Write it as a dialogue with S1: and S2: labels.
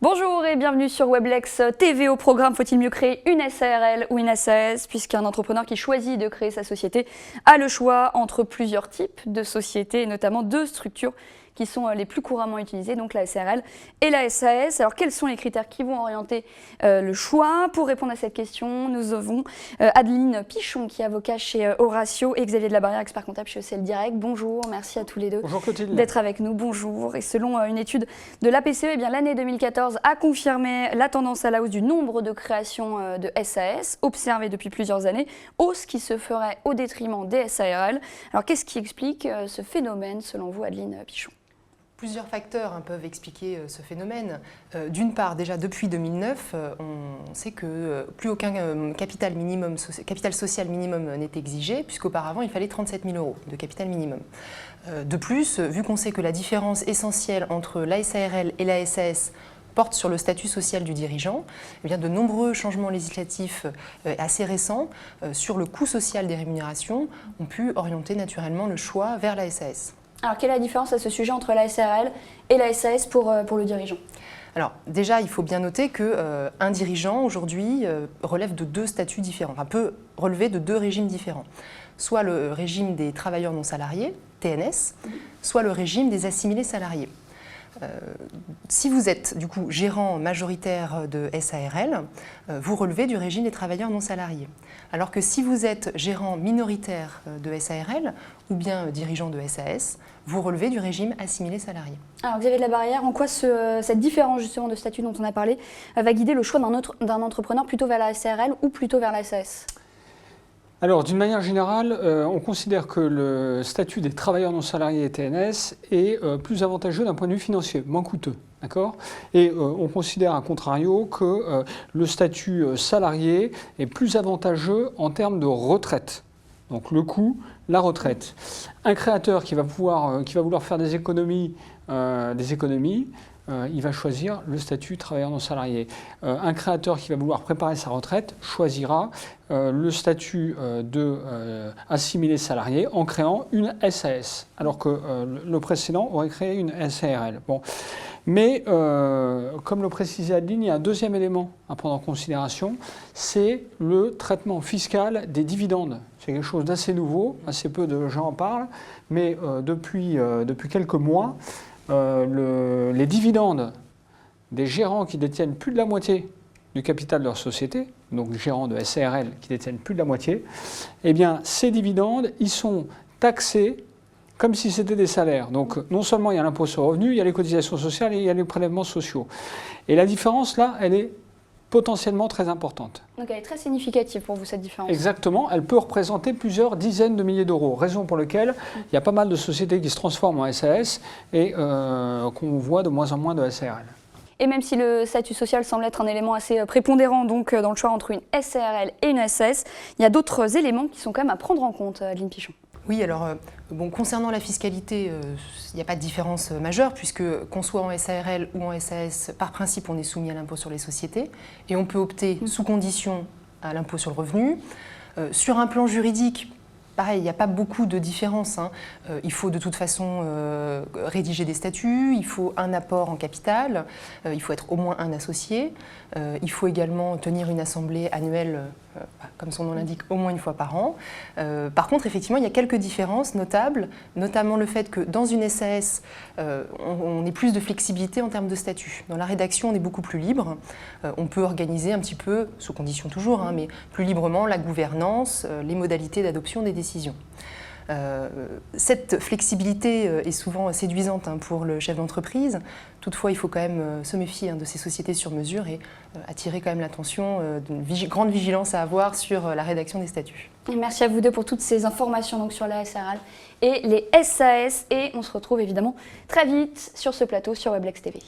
S1: Bonjour et bienvenue sur Weblex TV. Au programme, faut-il mieux créer une SARL ou une SAS, puisqu'un entrepreneur qui choisit de créer sa société a le choix entre plusieurs types de sociétés, et notamment deux structures qui sont les plus couramment utilisées, donc la SARL et la SAS. Alors quels sont les critères qui vont orienter le choix? Pour répondre à cette question, nous avons Adeline Pichon, qui est avocat chez Horatio, et Xavier de la Barrière, expert comptable chez ECL Direct. Bonjour, merci à tous les deux d'être avec nous. Bonjour. Et selon une étude de l'APCE, eh bien, l'année 2014 a confirmé la tendance à la hausse du nombre de créations de SAS, observée depuis plusieurs années, hausse qui se ferait au détriment des SARL. Alors qu'est-ce qui explique ce phénomène selon vous, Adeline Pichon?
S2: Plusieurs facteurs peuvent expliquer ce phénomène. D'une part, déjà depuis 2009, on sait que plus aucun capital social minimum n'est exigé, puisqu'auparavant il fallait 37 000 € de capital minimum. De plus, vu qu'on sait que la différence essentielle entre la SARL et la SAS porte sur le statut social du dirigeant, eh bien de nombreux changements législatifs assez récents sur le coût social des rémunérations ont pu orienter naturellement le choix vers la SAS.
S1: Alors, quelle est la différence à ce sujet entre la SARL et la SAS pour le dirigeant?
S2: Alors, déjà, il faut bien noter qu'un dirigeant, aujourd'hui, relève de deux statuts différents, enfin, peut relever de deux régimes différents. Soit le régime des travailleurs non salariés, TNS, soit le régime des assimilés salariés. Si vous êtes du coup gérant majoritaire de SARL, vous relevez du régime des travailleurs non salariés. Alors que si vous êtes gérant minoritaire de SARL ou bien dirigeant de SAS, vous relevez du régime assimilé salarié.
S1: Alors Xavier de la Barrière, en quoi cette différence justement de statut dont on a parlé va guider le choix d'un entrepreneur plutôt vers la SARL ou plutôt vers la SAS?
S3: Alors, d'une manière générale, on considère que le statut des travailleurs non salariés et TNS est plus avantageux d'un point de vue financier, moins coûteux. D'accord ? Et on considère, à contrario, que le statut salarié est plus avantageux en termes de retraite. Donc, le coût, la retraite. Un créateur qui va vouloir faire des économies, il va choisir le statut travailleur non salarié. Un créateur qui va vouloir préparer sa retraite choisira le statut de assimilé salarié en créant une SAS, alors que le précédent aurait créé une SARL. Bon. Mais, comme le précisait Adeline, il y a un deuxième élément à prendre en considération, c'est le traitement fiscal des dividendes. C'est quelque chose d'assez nouveau, assez peu de gens en parlent, mais depuis quelques mois, les dividendes des gérants qui détiennent plus de la moitié du capital de leur société, donc gérants de SARL qui détiennent plus de la moitié, eh bien ces dividendes, ils sont taxés comme si c'était des salaires. Donc non seulement il y a l'impôt sur le revenu, il y a les cotisations sociales et il y a les prélèvements sociaux. Et la différence là, elle est potentiellement très importante.
S1: Donc elle est très significative pour vous, cette différence.
S3: Exactement, elle peut représenter plusieurs dizaines de milliers d'euros, raison pour laquelle il y a pas mal de sociétés qui se transforment en SAS et qu'on voit de moins en moins de SARL.
S1: Et même si le statut social semble être un élément assez prépondérant donc, dans le choix entre une SARL et une SAS, il y a d'autres éléments qui sont quand même à prendre en compte, Adeline Pichon.
S2: Oui, alors concernant la fiscalité, il n'y a pas de différence majeure puisque qu'on soit en SARL ou en SAS, par principe on est soumis à l'impôt sur les sociétés et on peut opter sous condition à l'impôt sur le revenu. Sur un plan juridique, pareil, il n'y a pas beaucoup de différence. Il faut de toute façon rédiger des statuts, il faut un apport en capital, il faut être au moins un associé, il faut également tenir une assemblée annuelle, comme son nom l'indique, au moins une fois par an. Par contre, effectivement, il y a quelques différences notables, notamment le fait que dans une SAS, on ait plus de flexibilité en termes de statut. Dans la rédaction, on est beaucoup plus libre. On peut organiser un petit peu, sous condition toujours, mais plus librement, la gouvernance, les modalités d'adoption des décisions. Cette flexibilité est souvent séduisante pour le chef d'entreprise. Toutefois, il faut quand même se méfier de ces sociétés sur mesure et attirer quand même l'attention d'une grande vigilance à avoir sur la rédaction des statuts.
S1: Et merci à vous deux pour toutes ces informations donc, sur la SARL et les SAS. Et on se retrouve évidemment très vite sur ce plateau sur Weblex TV.